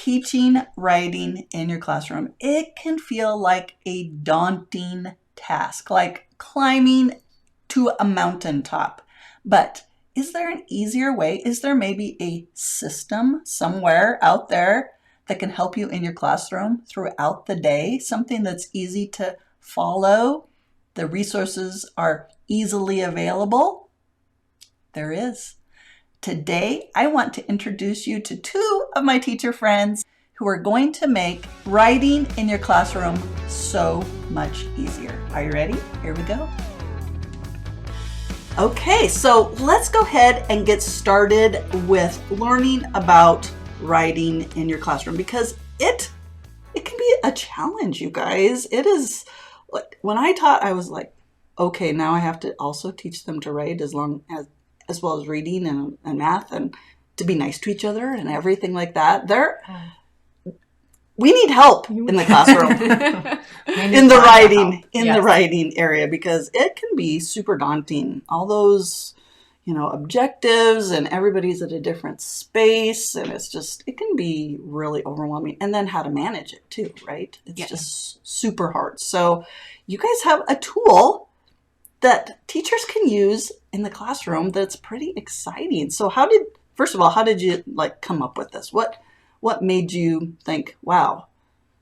teaching writing in your classroom, it can feel like a daunting task, like climbing to a mountaintop. But is there an easier way? Is there maybe a system somewhere out there that can help you in your classroom throughout the day? Something that's easy to follow? The resources are easily available? There is. Today, I want to introduce you to two of my teacher friends who are going to make writing in your classroom so much easier. Are you ready? Here we go. Okay, so let's go ahead and get started with learning about writing in your classroom, because it can be a challenge, you guys. It is. When I taught, I was like, okay, now I have to also teach them to write as well as reading and math, and to be nice to each other and everything like that. We need help in the classroom, in the writing area, because it can be super daunting. All those, objectives, and everybody's at a different space, and it can be really overwhelming. And then how to manage it too, right? It's just super hard. So you guys have a tool that teachers can use in the classroom that's pretty exciting. So first of all, how did you come up with this? What made you think, wow,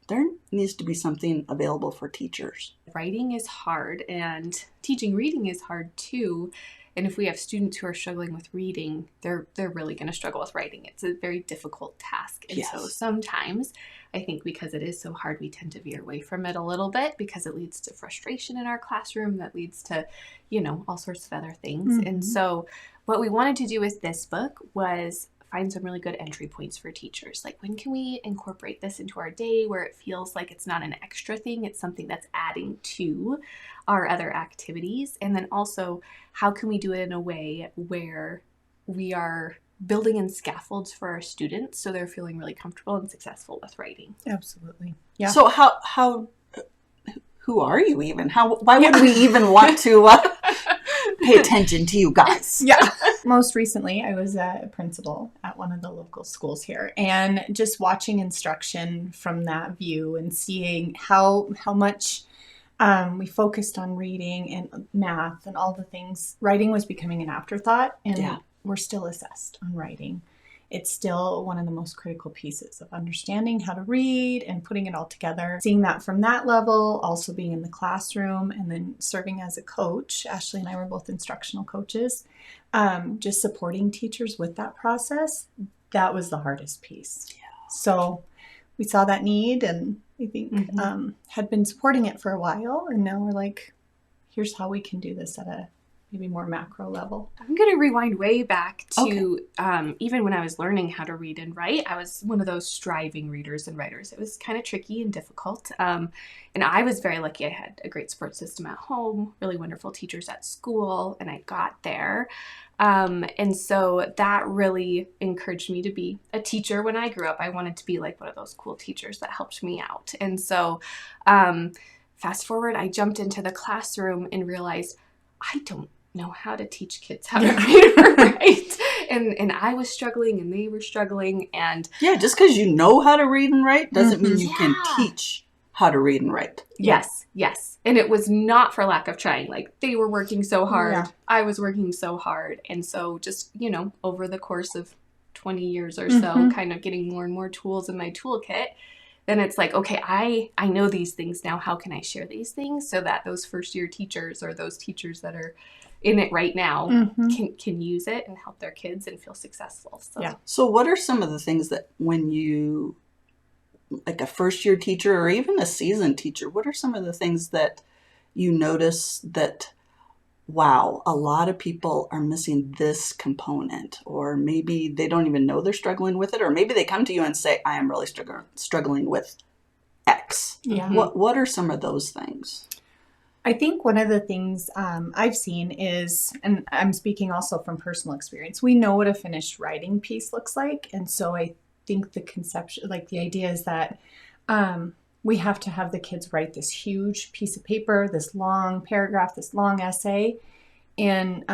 there needs to be something available for teachers? Writing is hard, and teaching reading is hard too. And if we have students who are struggling with reading, they're really going to struggle with writing. It's a very difficult task. And so sometimes I think because it is so hard, we tend to veer away from it a little bit, because it leads to frustration in our classroom. That leads to, all sorts of other things. Mm-hmm. And so what we wanted to do with this book was find some really good entry points for teachers. Like, when can we incorporate this into our day where it feels like it's not an extra thing, it's something that's adding to our other activities? And then also, how can we do it in a way where we are building in scaffolds for our students so they're feeling really comfortable and successful with writing? Absolutely. Yeah. So who are you even? Why would we even want to pay attention to you guys? Yeah. Most recently, I was a principal at one of the local schools here, and just watching instruction from that view and seeing how much we focused on reading and math and all the things. Writing was becoming an afterthought, and we're still assessed on writing. It's still one of the most critical pieces of understanding how to read and putting it all together. Seeing that from that level, also being in the classroom, and then serving as a coach. Ashlie and I were both instructional coaches. Just supporting teachers with that process, that was the hardest piece. Yeah. So we saw that need, and I think had been supporting it for a while, and now we're like, here's how we can do this at a maybe more macro level. I'm going to rewind way back to even when I was learning how to read and write. I was one of those striving readers and writers. It was kind of tricky and difficult. And I was very lucky. I had a great support system at home, really wonderful teachers at school, and I got there. And so that really encouraged me to be a teacher. When I grew up, I wanted to be like one of those cool teachers that helped me out. And so fast forward, I jumped into the classroom and realized I don't know how to teach kids how to read or write. And I was struggling, and they were struggling. And just because you know how to read and write doesn't mean you can teach how to read and write. Yes. And it was not for lack of trying. Like, they were working so hard. Yeah. I was working so hard. And so just, over the course of 20 years or so, kind of getting more and more tools in my toolkit, then it's like, okay, I know these things now. How can I share these things so that those first year teachers or those teachers that are in it right now can use it and help their kids and feel successful. So what are some of the things that when you, like a first year teacher or even a seasoned teacher, what are some of the things that you notice that, wow, a lot of people are missing this component, or maybe they don't even know they're struggling with it, or maybe they come to you and say, I am really struggling with X. Yeah. What are some of those things? I think one of the things I've seen is, and I'm speaking also from personal experience, we know what a finished writing piece looks like. And so I think the conception, like the idea is that we have to have the kids write this huge piece of paper, this long paragraph, this long essay. And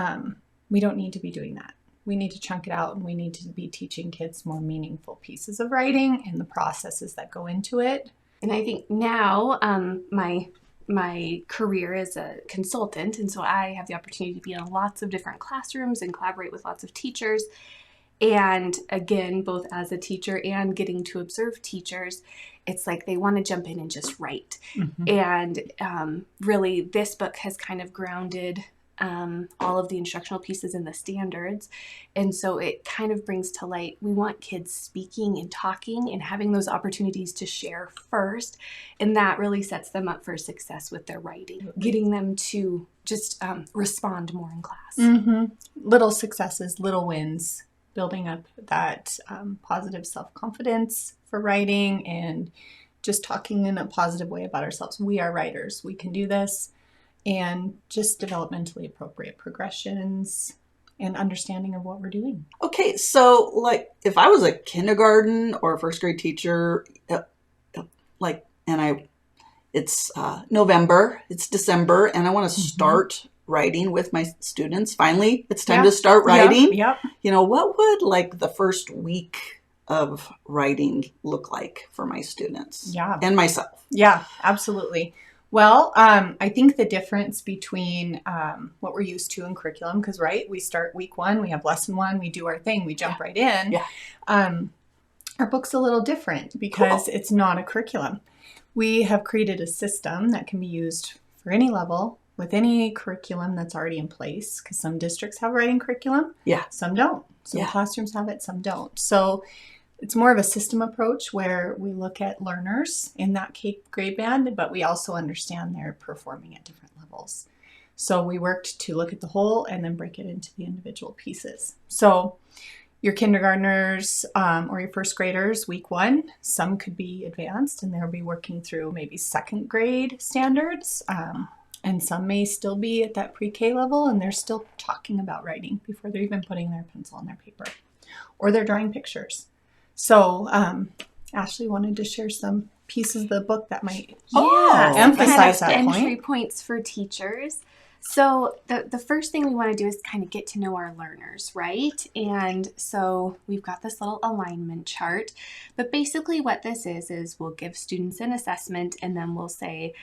we don't need to be doing that. we need to chunk it out, and we need to be teaching kids more meaningful pieces of writing and the processes that go into it. And I think now my career as a consultant, and so I have the opportunity to be in lots of different classrooms and collaborate with lots of teachers. And again, both as a teacher and getting to observe teachers, it's like they want to jump in and just write. And really, this book has kind of grounded all of the instructional pieces in the standards. And so it kind of brings to light, we want kids speaking and talking and having those opportunities to share first. And that really sets them up for success with their writing, getting them to just respond more in class. Little successes, little wins, building up that positive self-confidence for writing and just talking in a positive way about ourselves. We are writers. We can do this. And just developmentally appropriate progressions and understanding of what we're doing. Okay, so like if I was a kindergarten or a first grade teacher, it's November, it's December, and I want to start writing with my students. Finally, it's time to start writing. Yep. You know, what would like the first week of writing look like for my students? Yeah. And myself. Yeah, absolutely. Well, I think the difference between what we're used to in curriculum, because, right, we start week 1, we have lesson 1, we do our thing, we jump right in. Yeah. Our book's a little different because it's not a curriculum. We have created a system that can be used for any level with any curriculum that's already in place, because some districts have writing curriculum. Yeah. Some don't. Some classrooms have it, some don't. So it's more of a system approach where we look at learners in that grade band, but we also understand they're performing at different levels. So we worked to look at the whole and then break it into the individual pieces. So your kindergartners or your first graders, week 1, some could be advanced and they'll be working through maybe second grade standards. And some may still be at that pre-K level and they're still talking about writing before they're even putting their pencil on their paper, or they're drawing pictures. So Ashlie wanted to share some pieces of the book that might emphasize that point. Entry points for teachers. So the first thing we want to do is kind of get to know our learners, right? And so we've got this little alignment chart. But basically what this is we'll give students an assessment and then we'll say,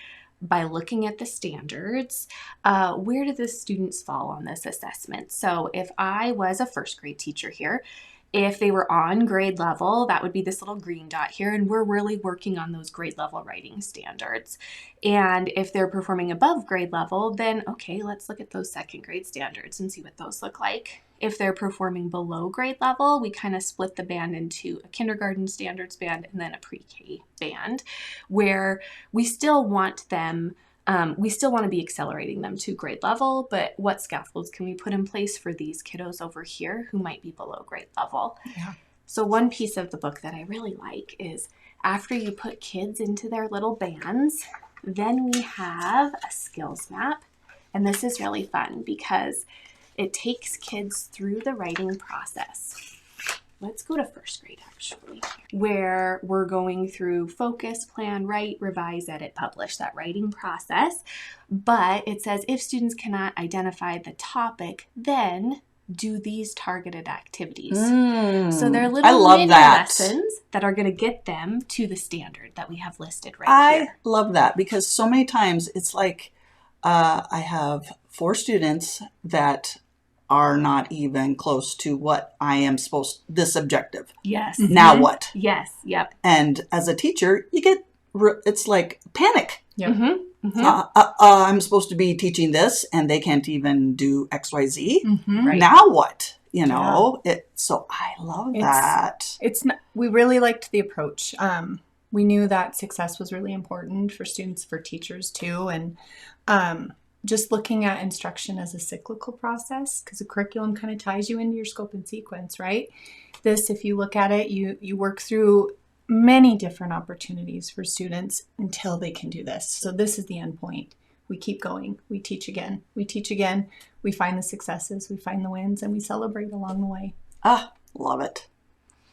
by looking at the standards, where do the students fall on this assessment? So if I was a first grade teacher here, if they were on grade level, that would be this little green dot here, and we're really working on those grade level writing standards. And if they're performing above grade level, then okay, let's look at those second grade standards and see what those look like. If they're performing below grade level, we kind of split the band into a kindergarten standards band and then a pre-K band, where we still want them we still want to be accelerating them to grade level, but what scaffolds can we put in place for these kiddos over here who might be below grade level? Yeah. So one piece of the book that I really like is after you put kids into their little bands, then we have a skills map. And this is really fun because it takes kids through the writing process. Let's go to first grade, actually, where we're going through focus, plan, write, revise, edit, publish, that writing process. But it says if students cannot identify the topic, then do these targeted activities. So they're little mini lessons that are going to get them to the standard that we have listed right here. I love that because so many times it's like I have 4 students that are not even close to what I am this objective. Yes. Now what? Yes. Yep. And as a teacher, you get, it's like panic. Yep. I'm supposed to be teaching this and they can't even do X, Y, Z. Right. Now what? You know, so I love that. We really liked the approach. We knew that success was really important for students, for teachers too. And, just looking at instruction as a cyclical process, because the curriculum kind of ties you into your scope and sequence, right? This, if you look at it, you work through many different opportunities for students until they can do this. So this is the end point. We keep going. We teach again. We teach again. We find the successes. We find the wins, and we celebrate along the way. Love it.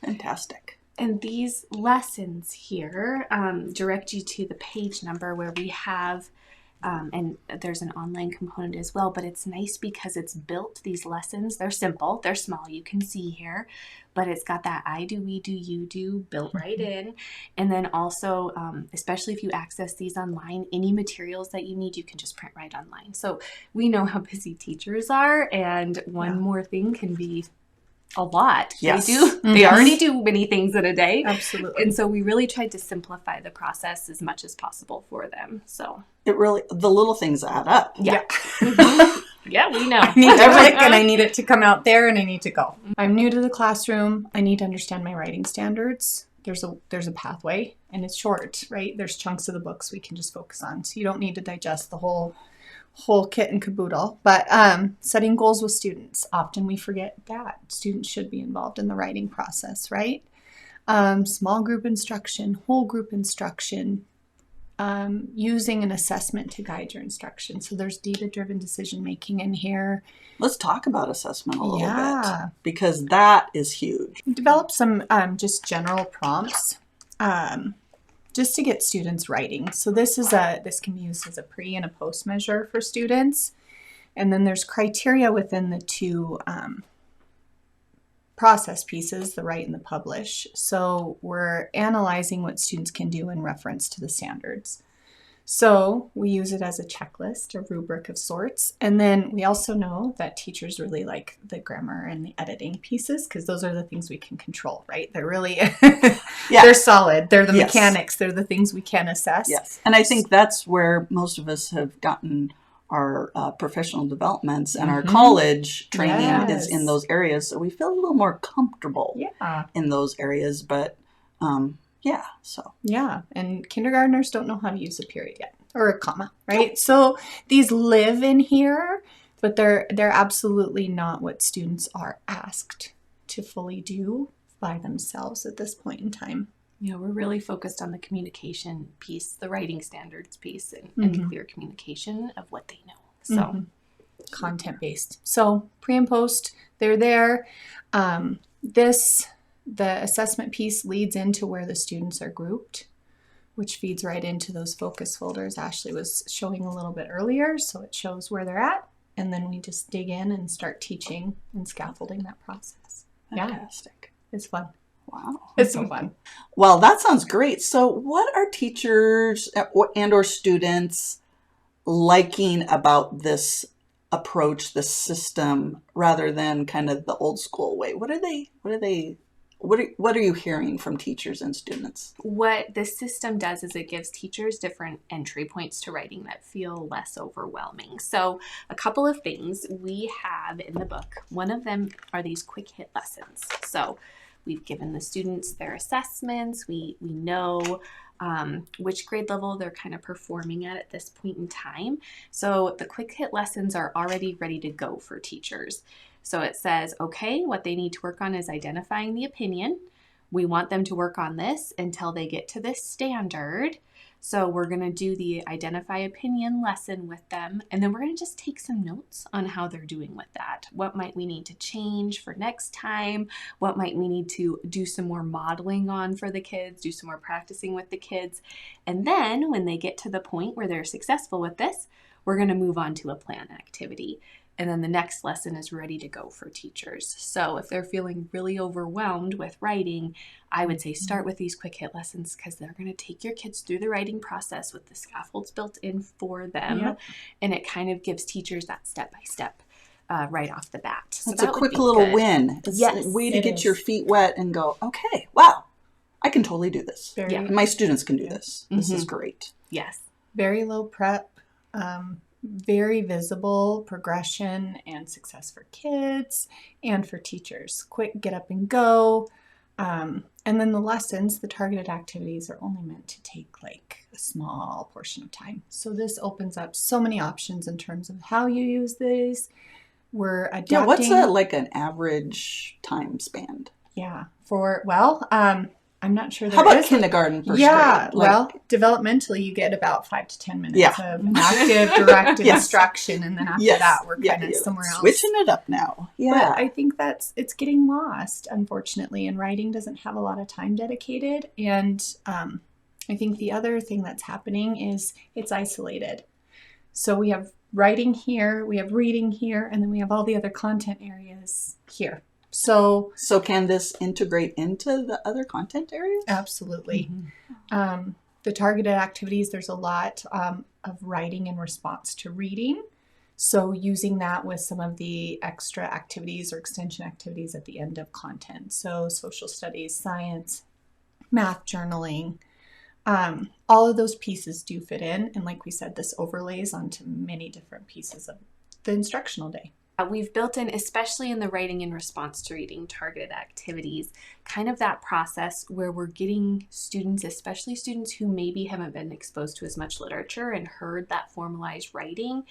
Fantastic. And these lessons here direct you to the page number where we have And there's an online component as well, but it's nice because it's built, these lessons, they're simple, they're small, you can see here, but it's got that I do, we do, you do built right in. And then also, especially if you access these online, any materials that you need, you can just print right online. So we know how busy teachers are, and one more thing can be a lot. Yes. They already do many things in a day. Absolutely. And so we really tried to simplify the process as much as possible for them. So it really, the little things add up. yeah. Yeah, we know. I need to click and I need it to come out there and I need to go. I'm new to the classroom. I need to understand my writing standards. There's a pathway and it's short, right? There's chunks of the books we can just focus on. So you don't need to digest the whole kit and caboodle. But setting goals with students. Often we forget that students should be involved in the writing process, right? Small group instruction, whole group instruction, using an assessment to guide your instruction. So there's data-driven decision making in here. Let's talk about assessment a little bit, because that is huge. Develop some just general prompts just to get students writing. So this can be used as a pre and a post measure for students. And then there's criteria within the two process pieces, the write and the publish. So we're analyzing what students can do in reference to the standards. So we use it as a checklist, a rubric of sorts. And then we also know that teachers really like the grammar and the editing pieces because those are the things we can control, right? They're really, they're solid. They're the mechanics. They're the things we can assess. Yes. And I think that's where most of us have gotten our professional developments, and our college training is in those areas. So we feel a little more comfortable in those areas. But and kindergartners don't know how to use a period yet or a comma, right? So these live in here, but they're absolutely not what students are asked to fully do by themselves at this point in time. Yeah, we're really focused on the communication piece, the writing standards piece, and clear communication of what they know. So content-based. So pre and post, they're there. The assessment piece leads into where the students are grouped, which feeds right into those focus folders Ashlie was showing a little bit earlier. So it shows where they're at, and then we just dig in and start teaching and scaffolding that process. Fantastic. Yeah, it's fun. Wow. It's so fun. Well, that sounds great. So what are teachers and or students liking about this approach, this system, rather than kind of the old school way? What are you hearing from teachers and students? What this system does is it gives teachers different entry points to writing that feel less overwhelming. So a couple of things we have in the book. One of them are these quick hit lessons. So we've given the students their assessments. We know which grade level they're kind of performing at this point in time. So the quick hit lessons are already ready to go for teachers. So it says, okay, what they need to work on is identifying the opinion. We want them to work on this until they get to this standard. So we're going to do the identify opinion lesson with them. And then we're going to just take some notes on how they're doing with that. What might we need to change for next time? What might we need to do some more modeling on for the kids, do some more practicing with the kids? And then when they get to the point where they're successful with this, we're going to move on to a plan activity. And then the next lesson is ready to go for teachers. So if they're feeling really overwhelmed with writing, I would say start with these quick hit lessons because they're going to take your kids through the writing process with the scaffolds built in for them. Yep. And it kind of gives teachers that step-by-step right off the bat. So it's a quick little win. It's a way to get your feet wet and go, okay, wow, I can totally do this. My students can do this. This is great. Yes. Very low prep. Very visible progression and success for kids and for teachers. Quick get up and go. And then the lessons, the targeted activities are only meant to take like a small portion of time. So this opens up so many options in terms of how you use these. We're adapting. Yeah, what's like an average time span? Yeah, I'm not sure. How about kindergarten first grade? Well, developmentally, you get about 5 to 10 minutes of active, directed instruction, and then after that, we're kind of somewhere else. Switching it up now. Yeah, but I think it's getting lost, unfortunately, and writing doesn't have a lot of time dedicated. And I think the other thing that's happening is it's isolated. So we have writing here, we have reading here, and then we have all the other content areas here. So can this integrate into the other content areas? Absolutely. The targeted activities, there's a lot of writing in response to reading. So using that with some of the extra activities or extension activities at the end of content. So social studies, science, math, journaling, all of those pieces do fit in. And like we said, this overlays onto many different pieces of the instructional day. We've built in, especially in the writing in response to reading targeted activities, kind of that process where we're getting students, especially students who maybe haven't been exposed to as much literature and heard that formalized writing,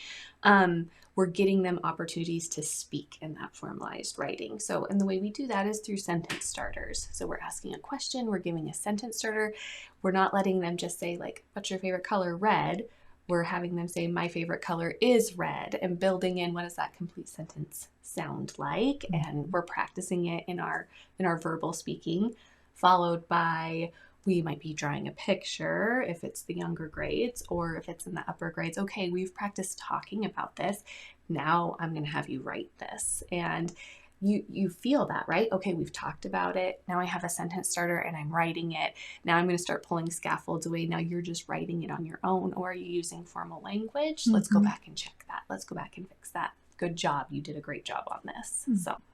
we're getting them opportunities to speak in that formalized writing. So, and the way we do that is through sentence starters. So we're asking a question, we're giving a sentence starter. We're not letting them just say like, what's your favorite color? Red. We're having them say, my favorite color is red, and building in what does that complete sentence sound like? And we're practicing it in our verbal speaking, followed by we might be drawing a picture if it's the younger grades, or if it's in the upper grades. Okay, we've practiced talking about this. Now I'm going to have you write this. And you feel that, right? Okay, we've talked about it. Now I have a sentence starter and I'm writing it. Now I'm going to start pulling scaffolds away. Now you're just writing it on your own, or are you using formal language? Let's go back and check that. Let's go back and fix that. Good job. You did a great job on this.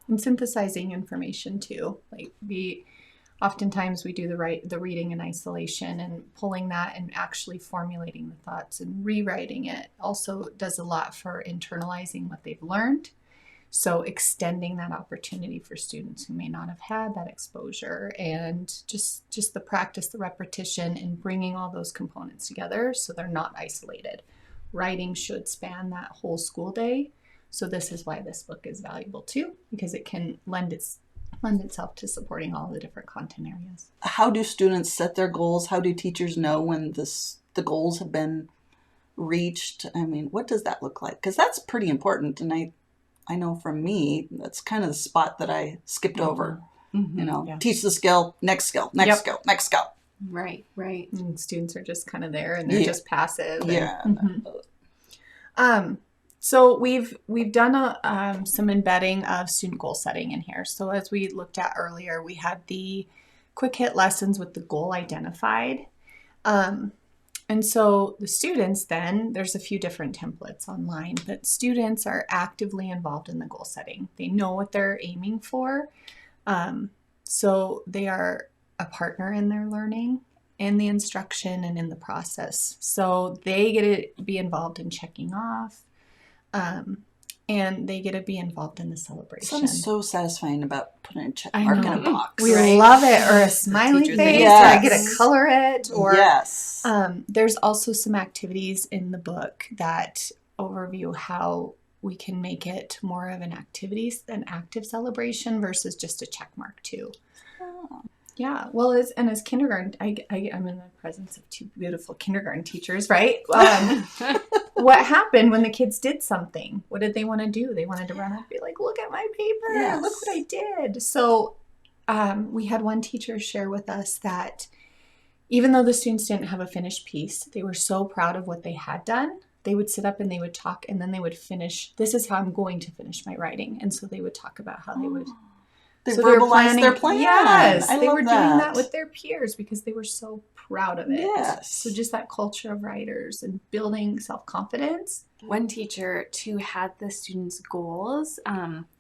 And synthesizing information too. Like oftentimes we do the reading in isolation, and pulling that and actually formulating the thoughts and rewriting it also does a lot for internalizing what they've learned. So extending that opportunity for students who may not have had that exposure, and just the practice, the repetition, and bringing all those components together so they're not isolated. Writing should span that whole school day. So this is why this book is valuable too, because it can lend itself to supporting all the different content areas. How do students set their goals? How do teachers know when the goals have been reached? I mean, what does that look like? Because that's pretty important. And I know from me, that's kind of the spot that I skipped over. Teach the skill, next skill, next skill, next skill. Right. And students are just kind of there, and they're just passive. So we've done some embedding of student goal setting in here. So as we looked at earlier, we had the quick hit lessons with the goal identified. And so the students then, there's a few different templates online, but students are actively involved in the goal setting. They know what they're aiming for. So they are a partner in their learning, in the instruction, and in the process. So they get to be involved in checking off, and they get to be involved in the celebration. Something so satisfying about putting a check mark in a box. We love it. Or a smiley face, or I get to color it. Or there's also some activities in the book that overview how we can make it more of an active celebration versus just a check mark too. Yeah, well, as kindergarten, I'm in the presence of two beautiful kindergarten teachers, right? What happened when the kids did something? What did they want to do? They wanted to run up and be like, look at my paper, look what I did. So we had one teacher share with us that even though the students didn't have a finished piece, they were so proud of what they had done. They would sit up and they would talk, and then they would finish. This is how I'm going to finish my writing. And so they would talk about how they would. They verbalized their plan. Yes, they were doing that with their peers because they were so proud of it. Yes. So just that culture of writers and building self-confidence. One teacher too had the students' goals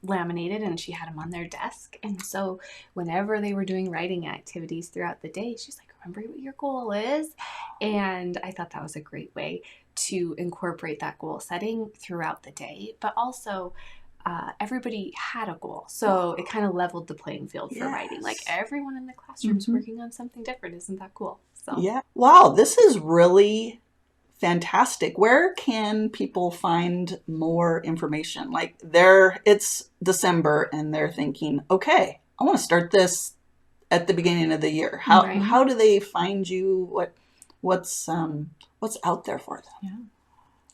laminated, and she had them on their desk. And so whenever they were doing writing activities throughout the day, she's like, remember what your goal is? And I thought that was a great way to incorporate that goal setting throughout the day, but also everybody had a goal. So it kind of leveled the playing field for writing. Like everyone in the classroom's working on something different. Isn't that cool? So yeah. Wow, this is really fantastic. Where can people find more information? Like it's December and they're thinking, okay, I want to start this at the beginning of the year. How do they find you? What's out there for them? Yeah.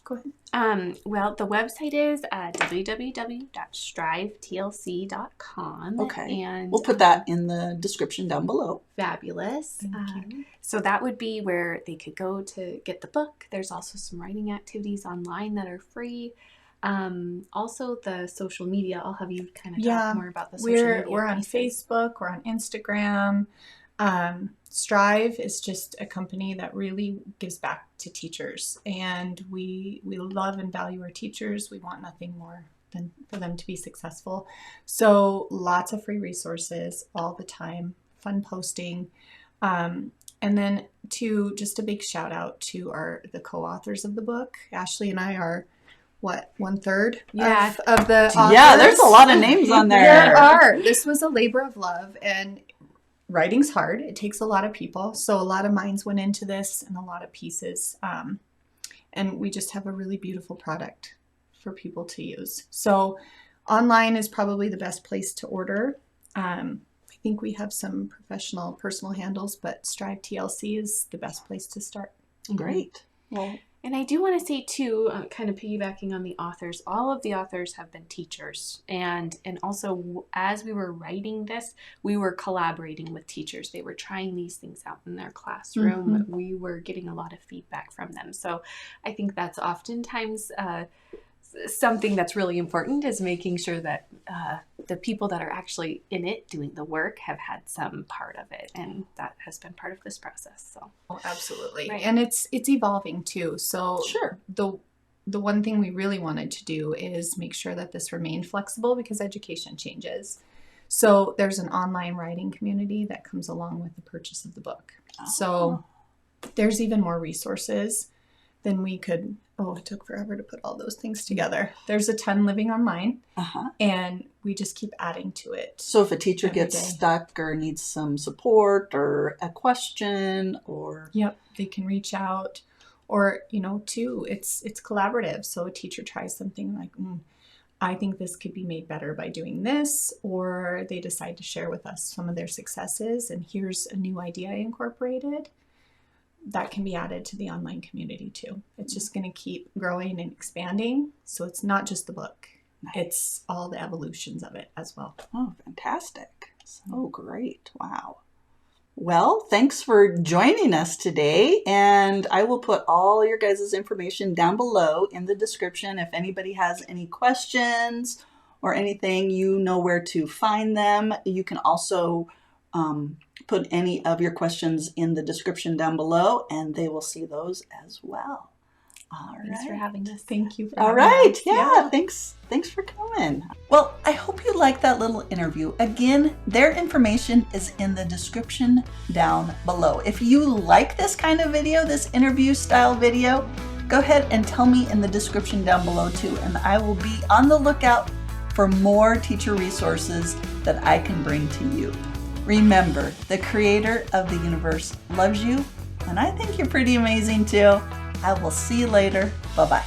Go ahead. Well, the website is www.strivetlc.com. Okay. And We'll put that in the description down below. fabulous. Thank you. So that would be where they could go to get the book. There's also some writing activities online that are free. Also the social media. I'll have you kind of talk more about the social media. We're on Facebook, we're on Instagram. Strive is just a company that really gives back to teachers, and we love and value our teachers. We want nothing more than for them to be successful. So lots of free resources all the time, fun posting. And then just a big shout out to the co-authors of the book. Ashlie and I are 1/3 of the authors. Yeah, there's a lot of names on there. There are. This was a labor of love, and writing's hard. It takes a lot of people. So a lot of minds went into this and a lot of pieces. And we just have a really beautiful product for people to use. So online is probably the best place to order. I think we have some professional personal handles, but Strive TLC is the best place to start. Great. Well, and I do want to say too, kind of piggybacking on the authors, all of the authors have been teachers. And also as we were writing this, we were collaborating with teachers. They were trying these things out in their classroom. Mm-hmm. We were getting a lot of feedback from them. So I think that's oftentimes something that's really important, is making sure that the people that are actually in it doing the work have had some part of it, and that has been part of this process. So absolutely. Right. And it's evolving too. So sure. The one thing we really wanted to do is make sure that this remained flexible, because education changes. So there's an online writing community that comes along with the purchase of the book. So there's even more resources than we could. It took forever to put all those things together. There's a ton living online, and we just keep adding to it. So if a teacher gets stuck or needs some support or a question, or they can reach out, or too, it's collaborative. So a teacher tries something like, I think this could be made better by doing this, or they decide to share with us some of their successes, and here's a new idea incorporated. That can be added to the online community too. It's just going to keep growing and expanding. So it's not just the book. Nice. It's all the evolutions of it as well. Oh, fantastic. So great. Wow. Well, thanks for joining us today. And I will put all your guys' information down below in the description. If anybody has any questions or anything, you know where to find them. You can also put any of your questions in the description down below, and they will see those as well. Thanks for having us. Thank you. All right. Yeah. Thanks for coming. Well, I hope you liked that little interview. Again, their information is in the description down below. If you like this kind of video, this interview style video, go ahead and tell me in the description down below too, and I will be on the lookout for more teacher resources that I can bring to you. Remember, the creator of the universe loves you, and I think you're pretty amazing too. I will see you later. Bye-bye.